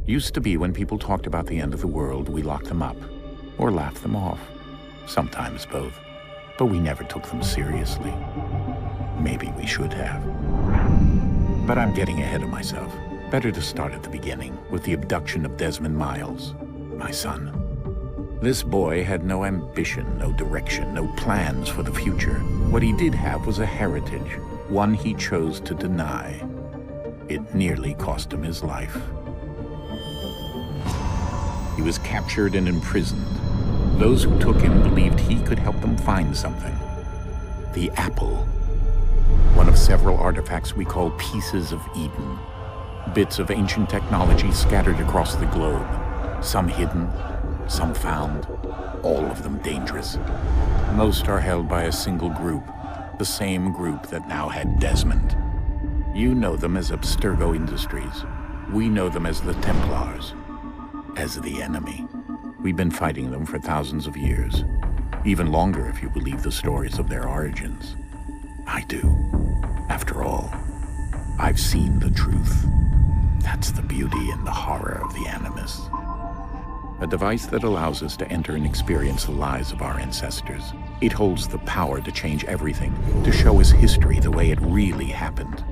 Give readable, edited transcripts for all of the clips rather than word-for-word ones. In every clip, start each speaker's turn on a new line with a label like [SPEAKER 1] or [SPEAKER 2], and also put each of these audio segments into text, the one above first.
[SPEAKER 1] Used to be when people talked about the end of the world, we locked them up. Or laughed them off. Sometimes both. But we never took them seriously. Maybe we should have. But I'm getting ahead of myself. Better to start at the beginning, with the abduction of Desmond Miles, my son. This boy had no ambition, no direction, no plans for the future. What he did have was a heritage, one he chose to deny. It nearly cost him his life. He was captured and imprisoned. Those who took him believed he could help them find something. The apple. One of several artifacts we call pieces of Eden. Bits of ancient technology scattered across the globe. Some hidden, some found, all of them dangerous. Most are held by a single group, the same group that now had Desmond. You know them as Abstergo Industries. We know them as the Templars. As the enemy. We've been fighting them for thousands of years. Even longer if you believe the stories of their origins. I do. After all, I've seen the truth. That's the beauty and the horror of the Animus. A device that allows us to enter and experience the lives of our ancestors. It holds the power to change everything, to show us history the way it really happened.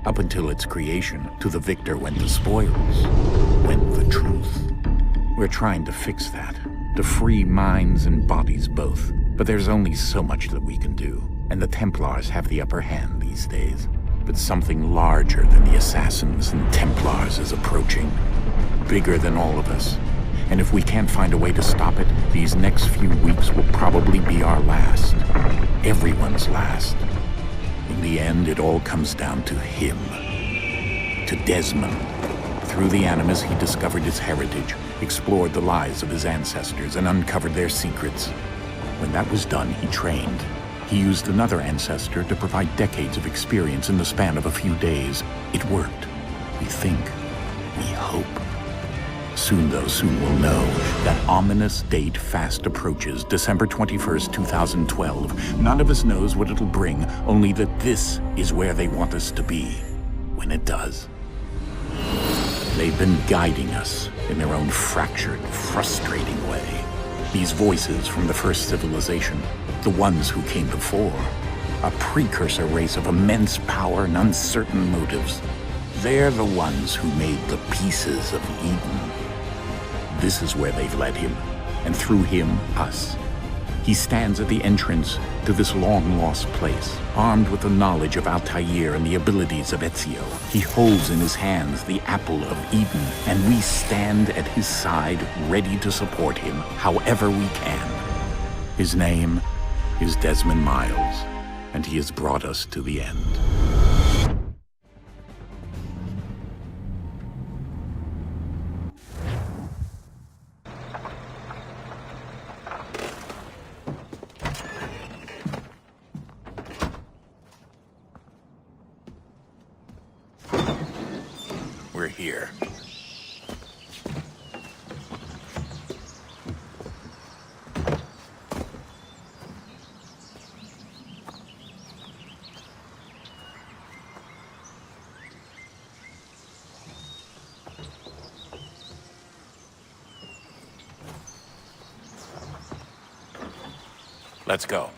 [SPEAKER 1] Up until its creation, to the victor went the spoils, went the truth. We're trying to fix that, to free minds and bodies both. But there's only so much that we can do, and the Templars have the upper hand these days. But something larger than the Assassins and Templars is approaching. Bigger than all of us. And if we can't find a way to stop it, these next few weeks will probably be our last. Everyone's last. In the end, it all comes down to him. To Desmond. Through the Animus, he discovered his heritage, explored the lives of his ancestors, and uncovered their secrets. When that was done, he trained. He used another ancestor to provide decades of experience in the span of a few days. It worked. We think. We hope. Soon, though, soon we'll know. That ominous date fast approaches, December 21st, 2012. None of us knows what it'll bring, only that this is where they want us to be. When it does. They've been guiding us in their own fractured, frustrating way. These voices from the first civilization, the ones who came before, a precursor race of immense power and uncertain motives. They're the ones who made the pieces of Eden. This is where they've led him, and through him, us. He stands at the entrance to this long-lost place, armed with the knowledge of Altair and the abilities of Ezio. He holds in his hands the apple of Eden, and we stand at his side, ready to support him however we can. His name is Desmond Miles, and he has brought us to the end. We're here. Let's go.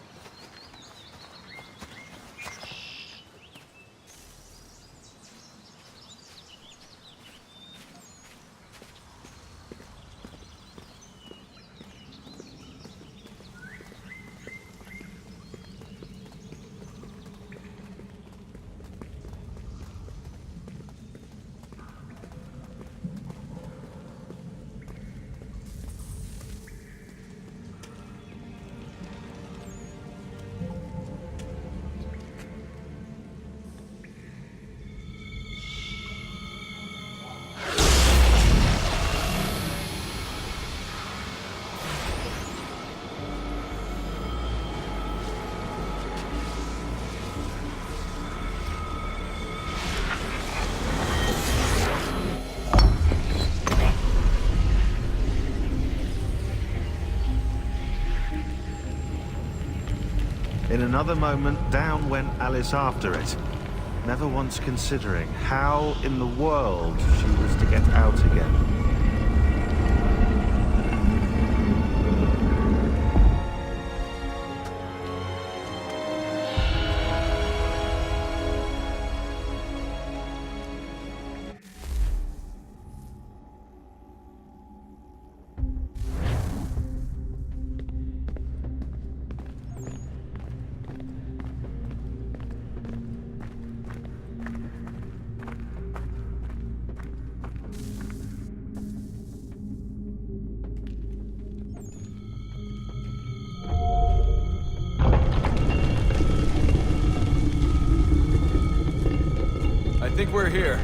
[SPEAKER 2] In another moment, down went Alice after it, never once considering how in the world she was to get out again.
[SPEAKER 3] think we're here.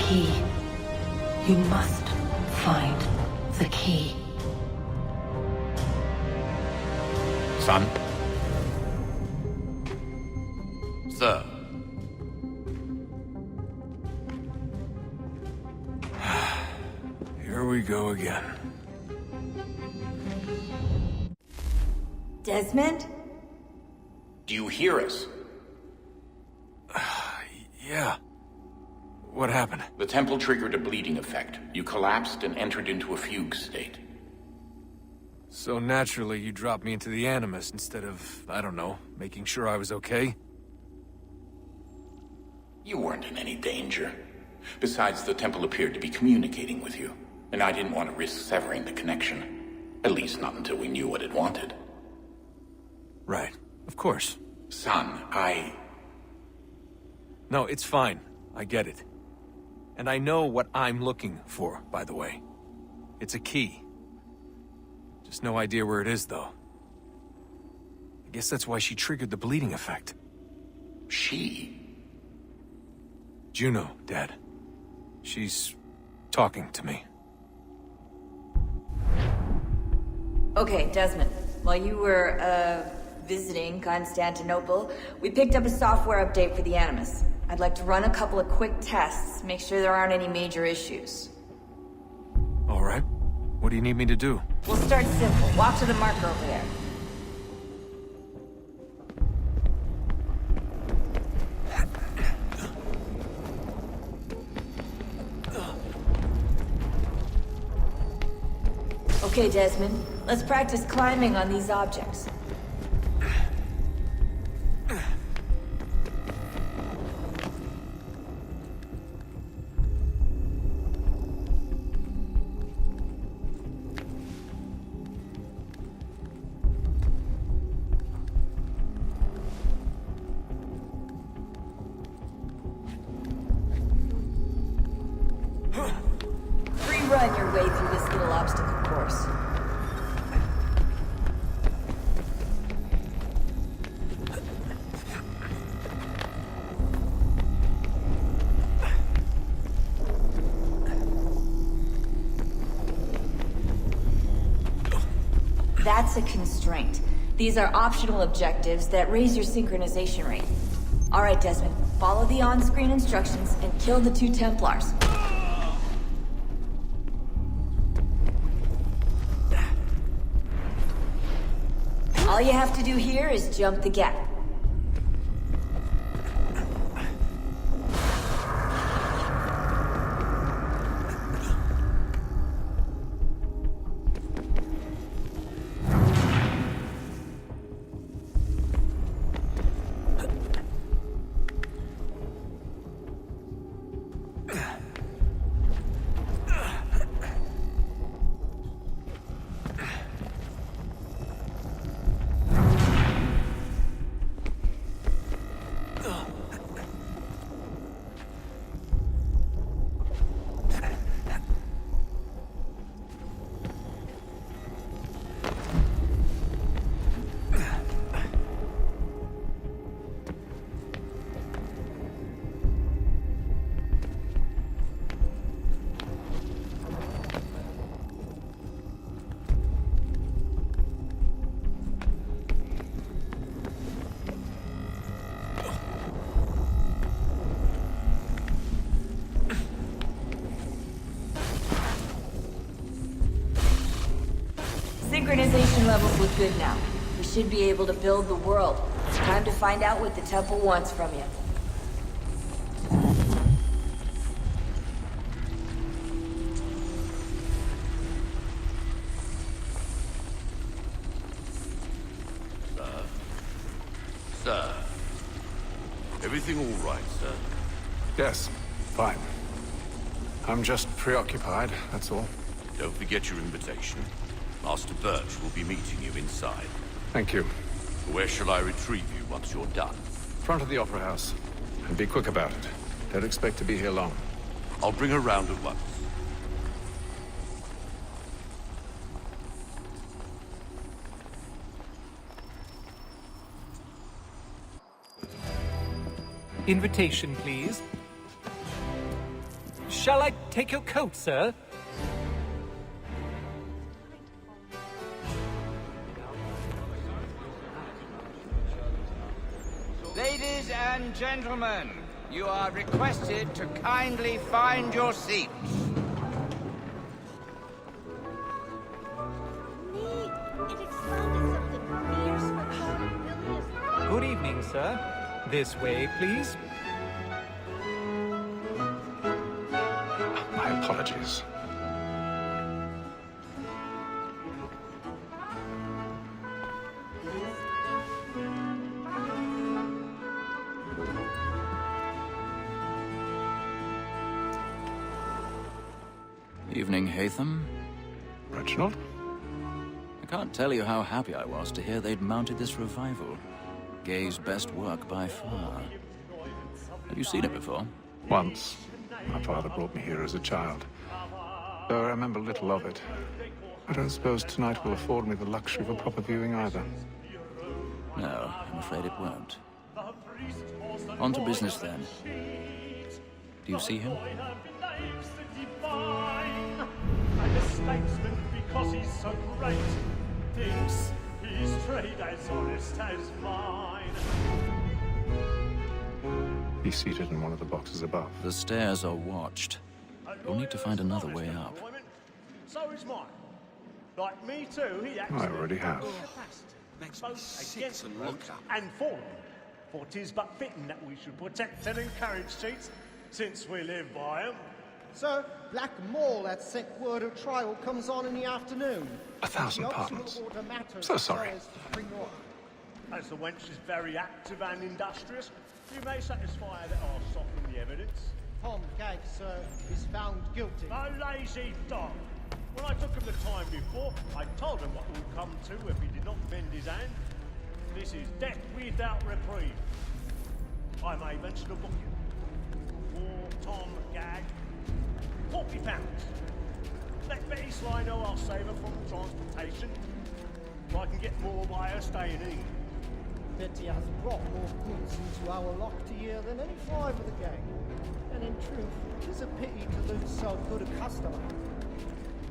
[SPEAKER 4] Key. You must find the key.
[SPEAKER 1] Son?
[SPEAKER 5] Sir.
[SPEAKER 3] Here we go again.
[SPEAKER 6] Desmond?
[SPEAKER 1] Do you hear us?
[SPEAKER 3] Yeah. What happened?
[SPEAKER 1] The temple triggered a bleeding effect. You collapsed and entered into a fugue state.
[SPEAKER 3] So naturally, you dropped me into the Animus instead of, I don't know, making sure I was okay?
[SPEAKER 1] You weren't in any danger. Besides, the temple appeared to be communicating with you, and I didn't want to risk severing the connection. At least not until we knew what it wanted.
[SPEAKER 3] Right. Of course.
[SPEAKER 1] Son,
[SPEAKER 3] No, it's fine. I get it. And I know what I'm looking for, by the way. It's a key. Just no idea where it is, though. I guess that's why she triggered the bleeding effect.
[SPEAKER 1] She?
[SPEAKER 3] Juno, Dad. She's talking to me.
[SPEAKER 6] Okay, Desmond. While you were, visiting Constantinople, we picked up a software update for the Animus. I'd like to run a couple of quick tests, make sure there aren't any major issues.
[SPEAKER 3] All right. What do you need me to do?
[SPEAKER 6] We'll start simple. Walk to the marker over there. Okay, Desmond. Let's practice climbing on these objects. Run your way through this little obstacle course. That's a constraint. These are optional objectives that raise your synchronization rate. All right, Desmond, follow the on-screen instructions and kill the 2 Templars. All you have to do here is jump the gap. Synchronization levels look good now. We should be able to build the world. Time to find out what the temple wants from you.
[SPEAKER 5] Sir. Everything all right, sir?
[SPEAKER 3] Yes, fine. I'm just preoccupied, that's all.
[SPEAKER 5] Don't forget your invitation. Master Birch will be meeting you inside.
[SPEAKER 3] Thank you.
[SPEAKER 5] Where shall I retrieve you once you're done?
[SPEAKER 3] Front of the Opera House. And be quick about it. Don't expect to be here long.
[SPEAKER 5] I'll bring her round at once.
[SPEAKER 7] Invitation, please. Shall I take your coat, sir?
[SPEAKER 8] Ladies and gentlemen, you are requested to kindly find your seats.
[SPEAKER 7] Good evening, sir. This way, please.
[SPEAKER 3] My apologies.
[SPEAKER 9] Evening, Hatham.
[SPEAKER 3] Reginald?
[SPEAKER 9] I can't tell you how happy I was to hear they'd mounted this revival. Gay's best work by far. Have you seen it before?
[SPEAKER 3] Once. My father brought me here as a child. Though I remember little of it. I don't suppose tonight will afford me the luxury of a proper viewing either.
[SPEAKER 9] No, I'm afraid it won't. On to business then. Do you see him?
[SPEAKER 10] And a statesman because he's so great thinks his trade as honest as mine.
[SPEAKER 3] He's seated in one of the boxes above.
[SPEAKER 9] The stairs are watched. You'll need to find another way up.
[SPEAKER 10] So is mine. Like me too, he acts
[SPEAKER 3] I already have.
[SPEAKER 10] both against and for him. For 'tis but fitting that we should protect and encourage cheats, since we live by 'em.
[SPEAKER 11] Sir, Black Mall, that sick word of trial comes on in the afternoon.
[SPEAKER 3] 1,000 pardons. So sorry.
[SPEAKER 10] As the wench is very active and industrious, you may satisfy that I'll soften the evidence.
[SPEAKER 11] Tom Gag, sir, is found guilty.
[SPEAKER 10] A lazy dog. When I took him the time before, I told him what would come to if he did not bend his hand. This is death without reprieve. I may venture to book you. For Tom Gag, £40. Let Betty Sly know I'll save her from transportation. I can get more by her staying in.
[SPEAKER 11] Betty has brought more goods into our locked year than any five of the gang. And in truth, it is a pity to lose so good a customer.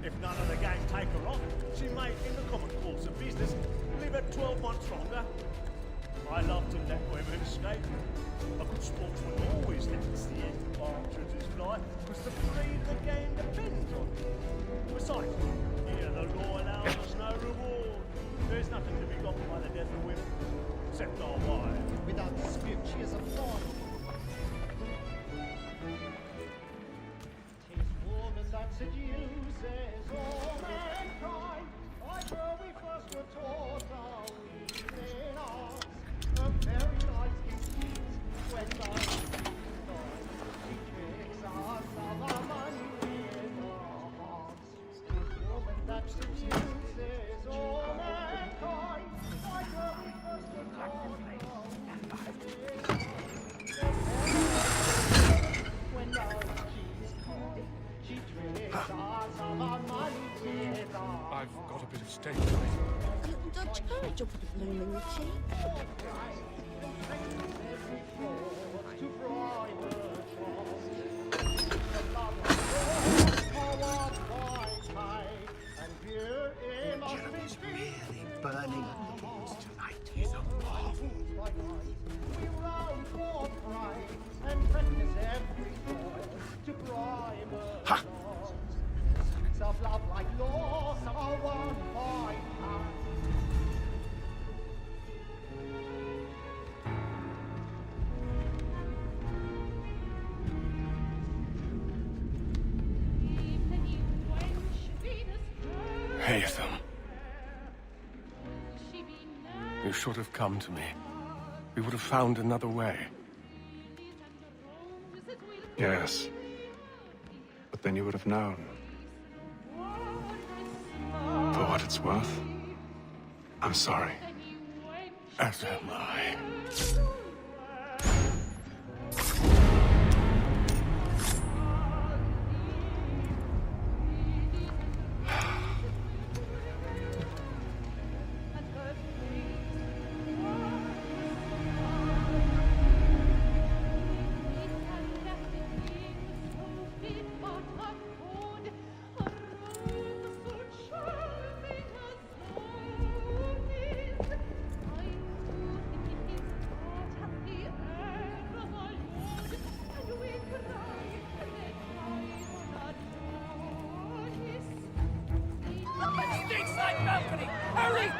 [SPEAKER 10] If none of the gang take her on, she may, in the common course of business, live her 12 months longer. I love to let women escape. A good sportsman always lets the end of partridge's fly, because the breed of the game depends on it. Besides, here the law allows us no reward. There's nothing to be got by the death of women, except our wives.
[SPEAKER 11] Without dispute, she is a fawn. Tis woman that seduces all mankind. Like her we first were taught our reason arts. A very nice conceit when the she tricks us of our money with our hearts. Tis woman that seduces all mankind. Like her we first were taught our reason when the she's caught, she tricks us of our money with our
[SPEAKER 3] I've got a bit of stage fright.
[SPEAKER 12] Little Dutch courage will put a bloom in your cheek.
[SPEAKER 11] Jeremy's really burning at the balls tonight. He's a marvel. We roam for pride and practice every toil to bribe us. Of love like loss are won by
[SPEAKER 13] Haytham. You should have come to me. We would have found another way. Yes. But then you would have known. For what it's worth, I'm sorry. As am I.
[SPEAKER 8] Hurry!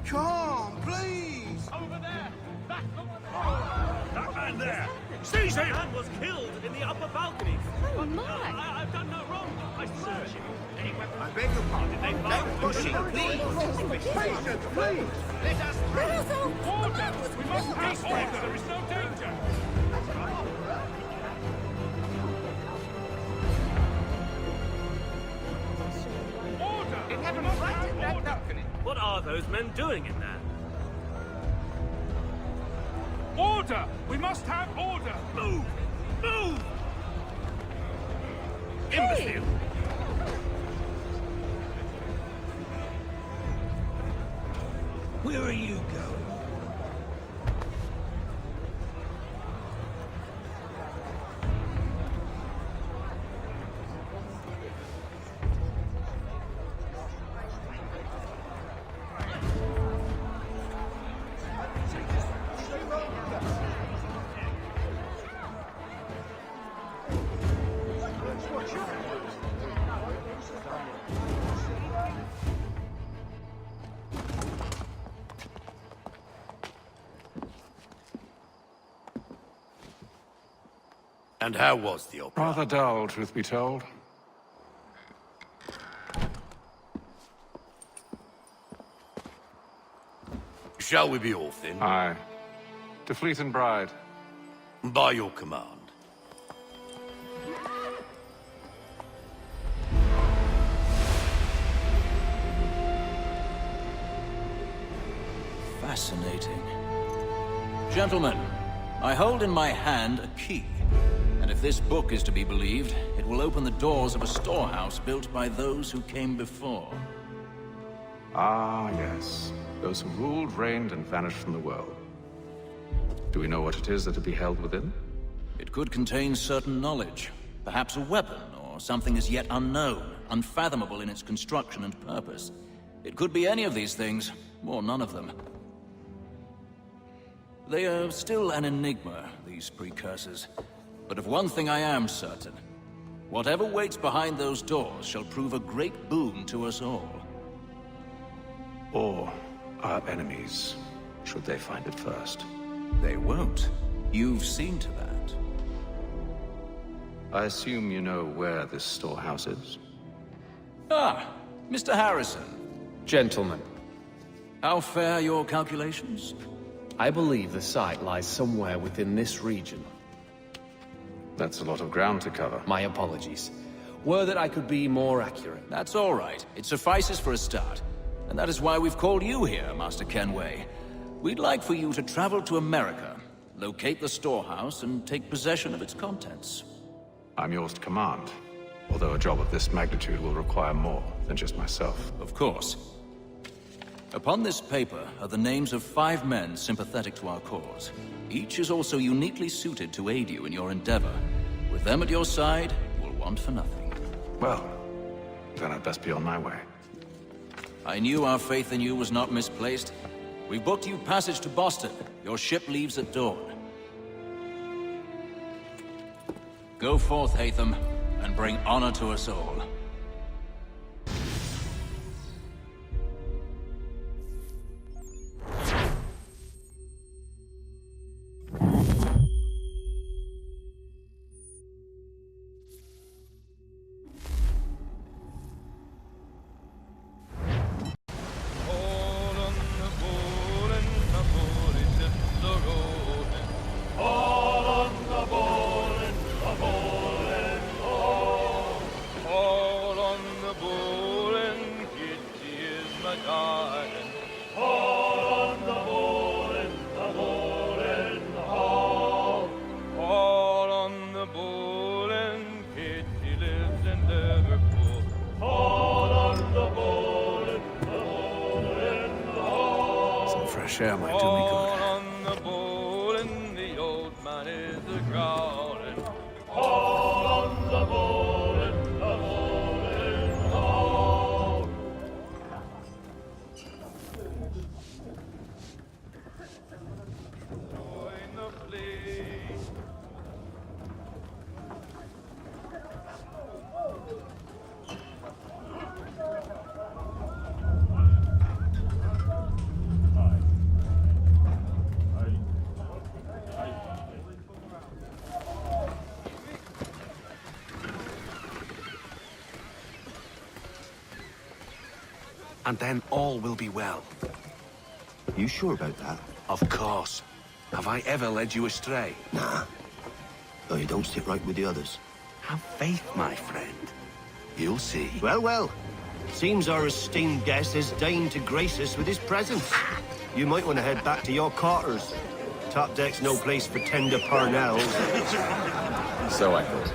[SPEAKER 10] Come, please!
[SPEAKER 8] Over there! Back over there!
[SPEAKER 10] That man there! Seize him! That man was killed in the upper balcony.
[SPEAKER 12] Oh, my!
[SPEAKER 10] I've done no wrong. I search him.
[SPEAKER 2] I beg your pardon. Don't push him, please.
[SPEAKER 10] Patience, please!
[SPEAKER 8] Let us through!
[SPEAKER 10] Order! We must have order. There is no danger. Order!
[SPEAKER 8] It happened right in that balcony.
[SPEAKER 10] What are those men doing in there? Order! We must have order! Move! Move! Imbecile! Where are you going?
[SPEAKER 5] And how was the opera?
[SPEAKER 13] Rather dull, truth be told.
[SPEAKER 5] Shall we be off then?
[SPEAKER 13] Aye. To Fleet and Bride.
[SPEAKER 5] By your command.
[SPEAKER 9] Fascinating. Gentlemen, I hold in my hand a key. And if this book is to be believed, it will open the doors of a storehouse built by those who came before.
[SPEAKER 13] Ah, yes. Those who ruled, reigned, and vanished from the world. Do we know what it is that to be held within?
[SPEAKER 9] It could contain certain knowledge. Perhaps a weapon, or something as yet unknown, unfathomable in its construction and purpose. It could be any of these things, or none of them. They are still an enigma, these precursors. But of one thing I am certain. Whatever waits behind those doors shall prove a great boon to us all.
[SPEAKER 13] Or our enemies, should they find it first.
[SPEAKER 9] They won't. You've seen to that.
[SPEAKER 13] I assume you know where this storehouse is?
[SPEAKER 9] Ah, Mr. Harrison.
[SPEAKER 14] Gentlemen,
[SPEAKER 9] How fare your calculations?
[SPEAKER 14] I believe the site lies somewhere within this region.
[SPEAKER 13] That's a lot of ground to cover.
[SPEAKER 14] My apologies. Were that I could be more accurate.
[SPEAKER 9] That's all right. It suffices for a start. And that is why we've called you here, Master Kenway. We'd like for you to travel to America, locate the storehouse, and take possession of its contents.
[SPEAKER 13] I'm yours to command. Although a job of this magnitude will require more than just myself.
[SPEAKER 9] Of course. Upon this paper are the names of 5 men sympathetic to our cause. Each is also uniquely suited to aid you in your endeavor. With them at your side, you will want for nothing.
[SPEAKER 13] Well, then I'd best be on my way.
[SPEAKER 9] I knew our faith in you was not misplaced. We booked you passage to Boston. Your ship leaves at dawn. Go forth, Haytham, and bring honor to us all.
[SPEAKER 11] the garden.
[SPEAKER 10] All on the ball in the ball in the hall.
[SPEAKER 11] All on the bull and Kitty lives in Liverpool.
[SPEAKER 10] All on the ball in the ball in the hall.
[SPEAKER 3] Some fresh air might do me
[SPEAKER 11] All
[SPEAKER 3] good.
[SPEAKER 11] on the bull and the old man is a growling.
[SPEAKER 10] All on the ball in the ball in the hall.
[SPEAKER 11] Join the fleet.
[SPEAKER 15] And then all will be well.
[SPEAKER 16] You sure about that?
[SPEAKER 15] Of course. Have I ever led you astray?
[SPEAKER 16] Nah. Though you don't sit right with the others.
[SPEAKER 15] Have faith, my friend. You'll see.
[SPEAKER 16] Well, well. Seems our esteemed guest has deigned to grace us with his presence. You might want to head back to your quarters. Top deck's no place for tender parnells.
[SPEAKER 1] So I thought.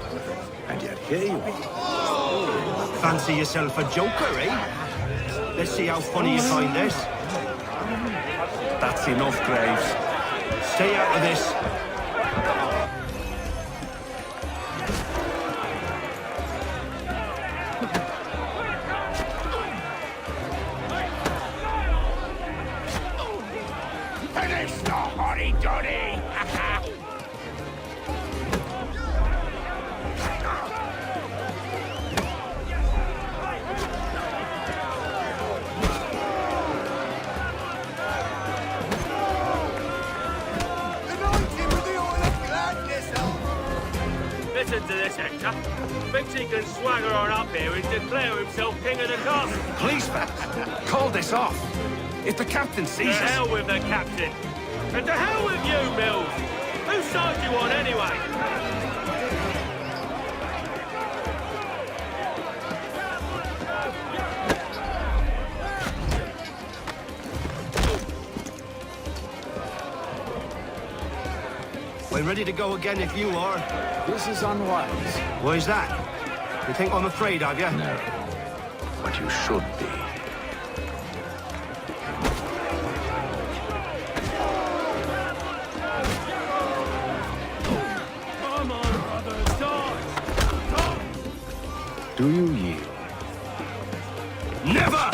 [SPEAKER 1] And yet here you are.
[SPEAKER 16] Fancy yourself a joker, eh? Let's see how funny you find this.
[SPEAKER 15] That's enough, Graves.
[SPEAKER 16] Stay out of this.
[SPEAKER 5] Finish the hotty-dotty!
[SPEAKER 10] Listen to this, Hector. Thinks he can swagger on up here and declare himself king of the castle.
[SPEAKER 15] Please, fellas, call this off. If the captain
[SPEAKER 10] To
[SPEAKER 15] sees us...
[SPEAKER 10] hell with the captain. And to hell with you, Mills. Whose side you on, anyway?
[SPEAKER 16] We're ready to go again if you are.
[SPEAKER 1] This is unwise.
[SPEAKER 16] Why's that? You think I'm afraid of you?
[SPEAKER 1] No. But you should be.
[SPEAKER 10] Come on, brother, dodge!
[SPEAKER 1] Do you yield?
[SPEAKER 16] Never!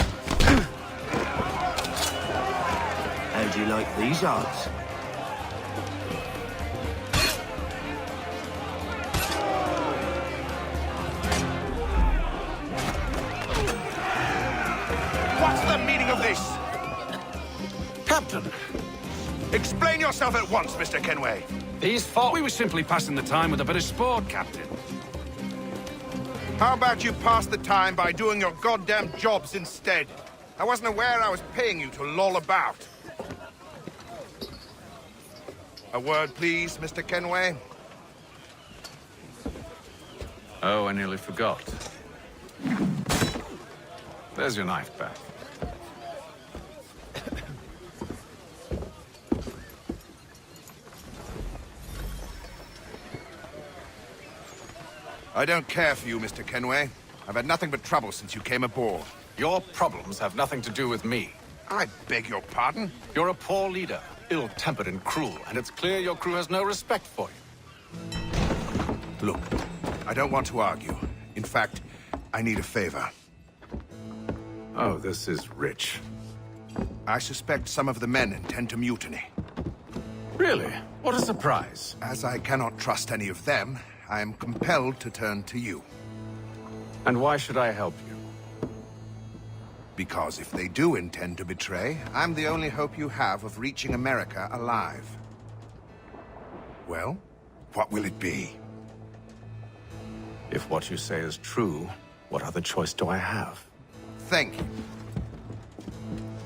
[SPEAKER 16] How do you like these odds?
[SPEAKER 5] What's the meaning of this?
[SPEAKER 15] Captain,
[SPEAKER 5] Explain yourself at once, Mr. Kenway.
[SPEAKER 15] these thought we were simply passing the time with a bit of sport, Captain.
[SPEAKER 5] How about you pass the time by doing your goddamn jobs instead? I wasn't aware I was paying you to loll about. A word, please, Mr. Kenway.
[SPEAKER 13] Oh, I nearly forgot. There's your knife back.
[SPEAKER 5] I don't care for you, Mr. Kenway. I've had nothing but trouble since you came aboard.
[SPEAKER 13] Your problems have nothing to do with me.
[SPEAKER 5] I beg your pardon?
[SPEAKER 13] You're a poor leader, ill-tempered and cruel, and it's clear your crew has no respect for you.
[SPEAKER 5] Look, I don't want to argue. In fact, I need a favor.
[SPEAKER 13] Oh, this is rich.
[SPEAKER 5] I suspect some of the men intend to mutiny.
[SPEAKER 13] Really? What a surprise.
[SPEAKER 5] As I cannot trust any of them, I am compelled to turn to you.
[SPEAKER 13] And why should I help you?
[SPEAKER 5] Because if they do intend to betray, I'm the only hope you have of reaching America alive. Well, what will it be?
[SPEAKER 13] If what you say is true, what other choice do I have?
[SPEAKER 5] Thank you.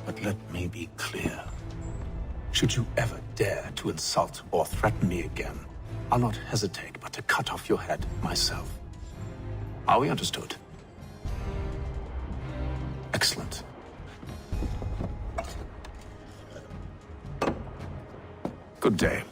[SPEAKER 15] But let me be clear. Should you ever dare to insult or threaten me again, I'll not hesitate but to cut off your head myself. Are we understood? Excellent.
[SPEAKER 13] Good day.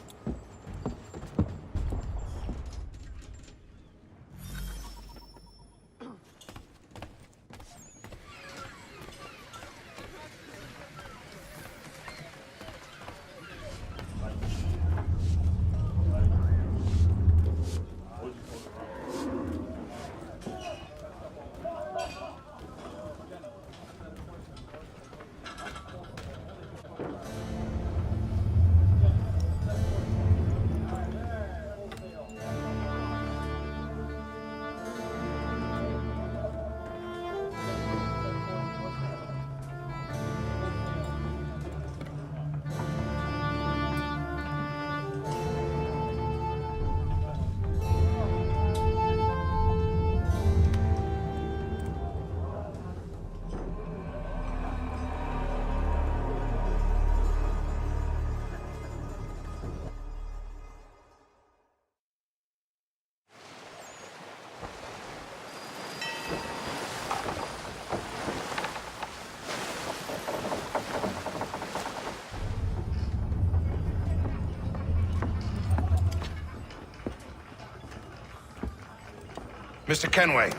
[SPEAKER 5] Mr. Kenway.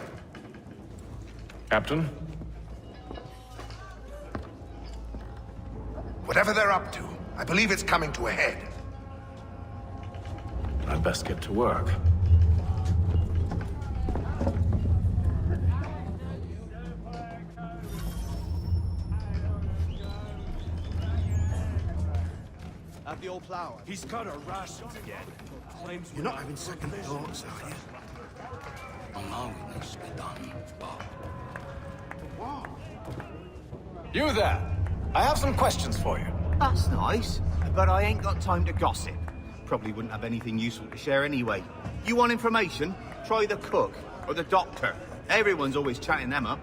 [SPEAKER 13] Captain?
[SPEAKER 5] Whatever they're up to, I believe it's coming to a head.
[SPEAKER 13] I'd best get to work.
[SPEAKER 10] Have your flower.
[SPEAKER 17] He's got a rations again. Claims
[SPEAKER 10] You're not having second thoughts, are you?
[SPEAKER 17] Now it needs to be done.
[SPEAKER 3] You there! I have some questions for you.
[SPEAKER 8] That's nice, but I ain't got time to gossip. Probably wouldn't have anything useful to share anyway. You want information? Try the cook or the doctor. Everyone's always chatting them up.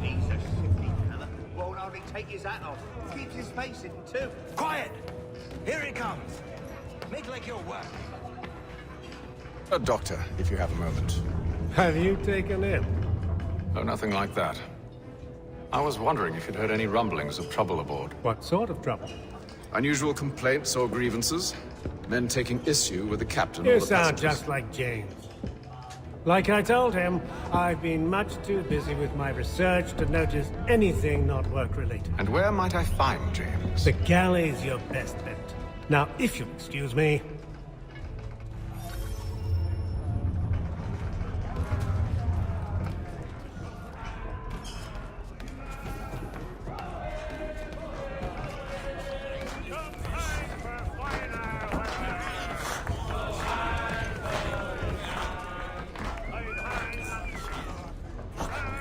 [SPEAKER 8] He's a shifty fella. Won't hardly take his hat off. Keeps his face hidden too.
[SPEAKER 17] Quiet! Here he comes. Make like your work.
[SPEAKER 13] A doctor, if you have a moment.
[SPEAKER 18] Have you taken him?
[SPEAKER 13] Oh, nothing like that. I was wondering if you'd heard any rumblings of trouble aboard.
[SPEAKER 18] What sort of trouble?
[SPEAKER 13] Unusual complaints or grievances? Men taking issue with the captain or
[SPEAKER 18] You
[SPEAKER 13] the
[SPEAKER 18] sound
[SPEAKER 13] passengers?
[SPEAKER 18] just like James. Like I told him, I've been much too busy with my research to notice anything not work-related.
[SPEAKER 13] And where might I find James?
[SPEAKER 18] The galley's your best bet. Now, if you'll excuse me...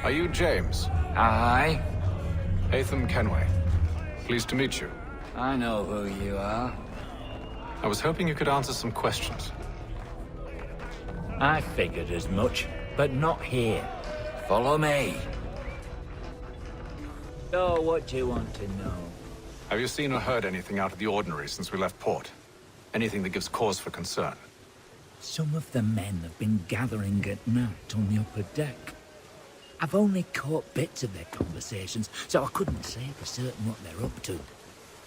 [SPEAKER 13] Are you James?
[SPEAKER 19] Aye.
[SPEAKER 13] Haytham Kenway. Pleased to meet you.
[SPEAKER 19] I know who you are.
[SPEAKER 13] I was hoping you could answer some questions.
[SPEAKER 19] I figured as much, but not here. Follow me. So, what do you want to know?
[SPEAKER 13] Have you seen or heard anything out of the ordinary since we left port? Anything that gives cause for concern?
[SPEAKER 19] Some of the men have been gathering at night on the upper deck. I've only caught bits of their conversations, so I couldn't say for certain what they're up to.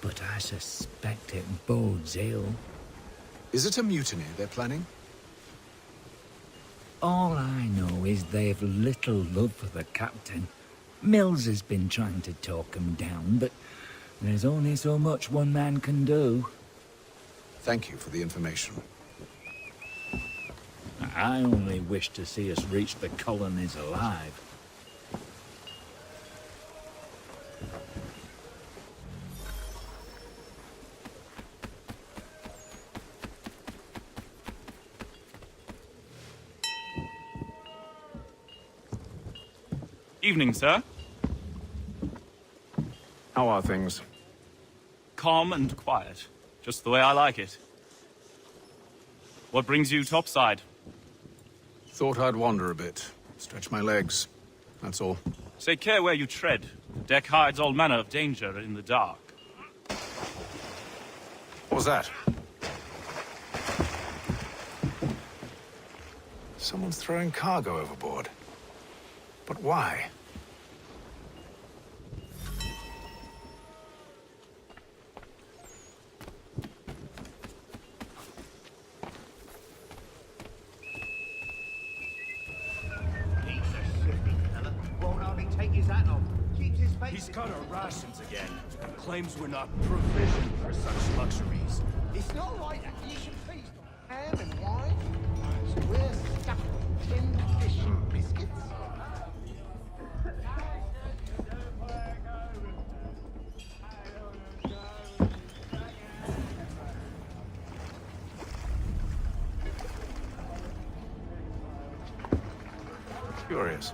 [SPEAKER 19] But I suspect it bodes ill.
[SPEAKER 13] Is it a mutiny they're planning?
[SPEAKER 19] All I know is they've little love for the captain. Mills has been trying to talk him down, but there's only so much one man can do.
[SPEAKER 13] Thank you for the information.
[SPEAKER 19] I only wish to see us reach the colonies alive.
[SPEAKER 20] Evening, sir.
[SPEAKER 13] How are things?
[SPEAKER 20] Calm and quiet. Just the way I like it. What brings you topside?
[SPEAKER 13] Thought I'd wander a bit. Stretch my legs. That's all.
[SPEAKER 20] Take care where you tread. The deck hides all manner of danger in the dark.
[SPEAKER 13] What was that? Someone's throwing cargo overboard. But why?
[SPEAKER 8] his hat off. Keeps his face.
[SPEAKER 17] He's cut our rations again. Claims we're not provisioned for such luxuries.
[SPEAKER 11] It's not right that you should feast on ham and wine. So we're stuck with tinned fish and biscuits.
[SPEAKER 15] Curious.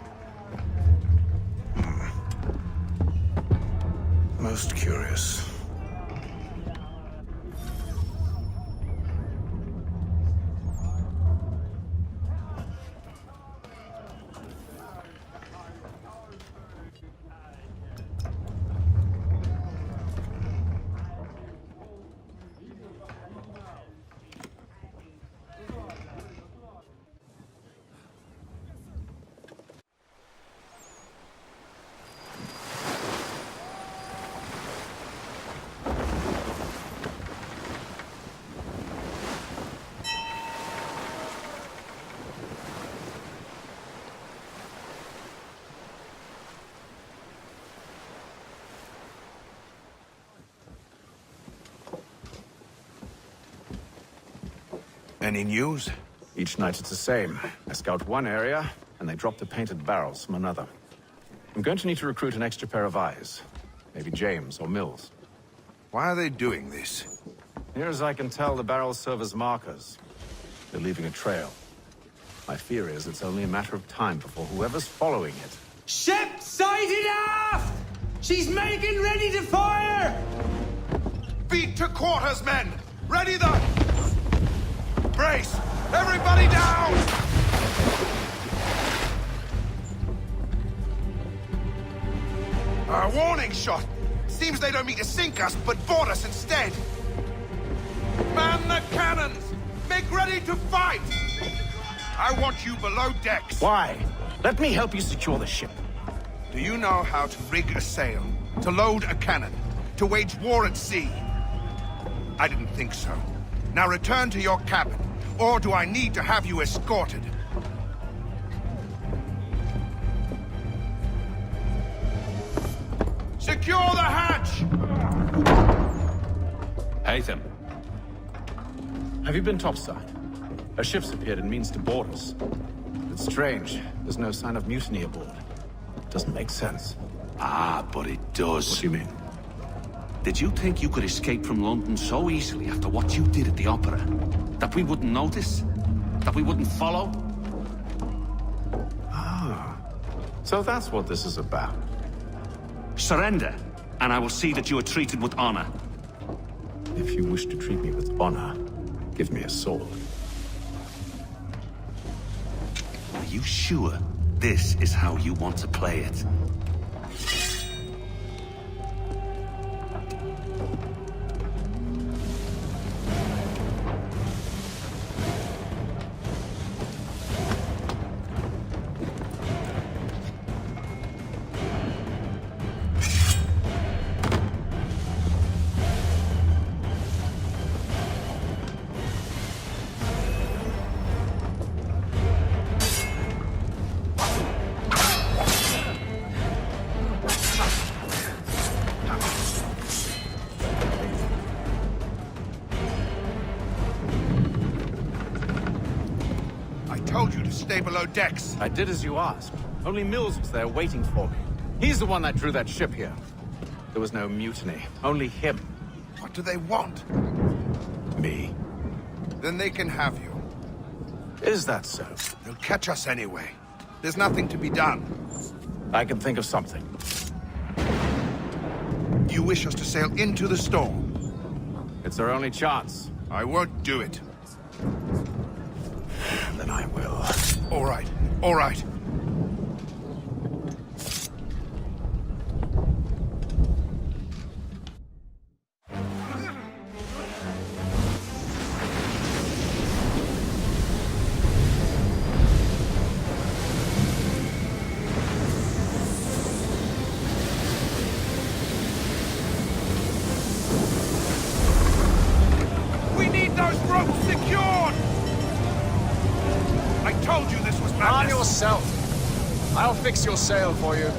[SPEAKER 15] Most curious.
[SPEAKER 5] Any news?
[SPEAKER 13] Each night it's the same. I scout one area, and they drop the painted barrels from another. I'm going to need to recruit an extra pair of eyes. Maybe James or Mills.
[SPEAKER 5] Why are they doing this?
[SPEAKER 13] Near as I can tell, the barrels serve as markers. They're leaving a trail. My fear is it's only a matter of time before whoever's following it...
[SPEAKER 21] Ship sighted aft! She's making ready to fire!
[SPEAKER 5] Beat to quarters, men! Ready the... Brace! Everybody down! A warning shot! Seems they don't mean to sink us, but board us instead! Man the cannons! Make ready to fight! I want you below decks!
[SPEAKER 13] Why? Let me help you secure the ship.
[SPEAKER 5] Do you know how to rig a sail? To load a cannon? To wage war at sea? I didn't think so. Now return to your cabin, or do I need to have you escorted? Secure the hatch!
[SPEAKER 13] Haytham. Have you been topside? A ship's appeared and means to board us. It's strange. There's no sign of mutiny aboard. Doesn't make sense.
[SPEAKER 22] Ah, but it does.
[SPEAKER 13] What do you mean?
[SPEAKER 22] Did you think you could escape from London so easily after what you did at the opera? That we wouldn't notice? That we wouldn't follow?
[SPEAKER 13] Ah. So that's what this is about.
[SPEAKER 22] Surrender, and I will see that you are treated with honor.
[SPEAKER 13] If you wish to treat me with honor, give me a sword.
[SPEAKER 22] Are you sure this is how you want to play it?
[SPEAKER 5] Stay below decks.
[SPEAKER 13] I did as you asked. Only Mills was there waiting for me. He's the one that drew that ship here. There was no mutiny. Only him.
[SPEAKER 5] What do they want?
[SPEAKER 13] Me.
[SPEAKER 5] Then they can have you.
[SPEAKER 13] Is that so?
[SPEAKER 5] They'll catch us anyway. There's nothing to be done.
[SPEAKER 13] I can think of something.
[SPEAKER 5] You wish us to sail into the storm?
[SPEAKER 13] It's our only chance.
[SPEAKER 5] I won't do it.
[SPEAKER 13] Then I will.
[SPEAKER 5] All right. All right. We need those ropes secured! I told you this was madness.
[SPEAKER 3] Arm yourself. I'll fix your sail for you.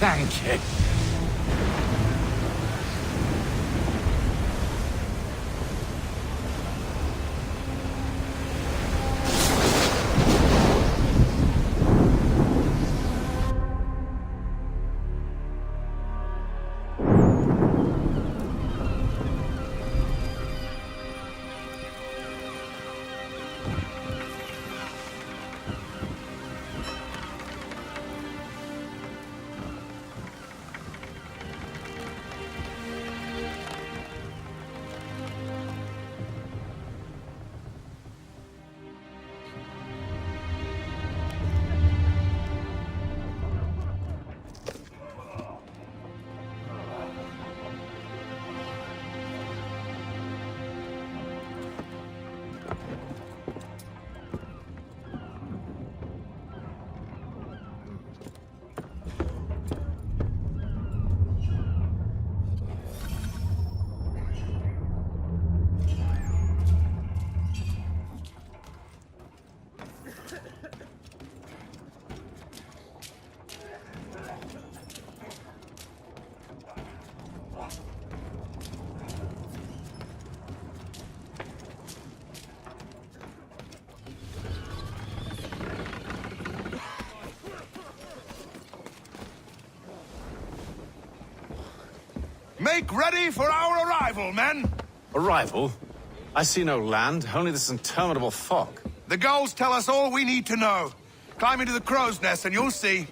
[SPEAKER 1] Thank you.
[SPEAKER 5] Make ready for our arrival, men!
[SPEAKER 13] Arrival? I see no land, only this interminable fog.
[SPEAKER 5] The gulls tell us all we need to know. Climb into the crow's nest and you'll see.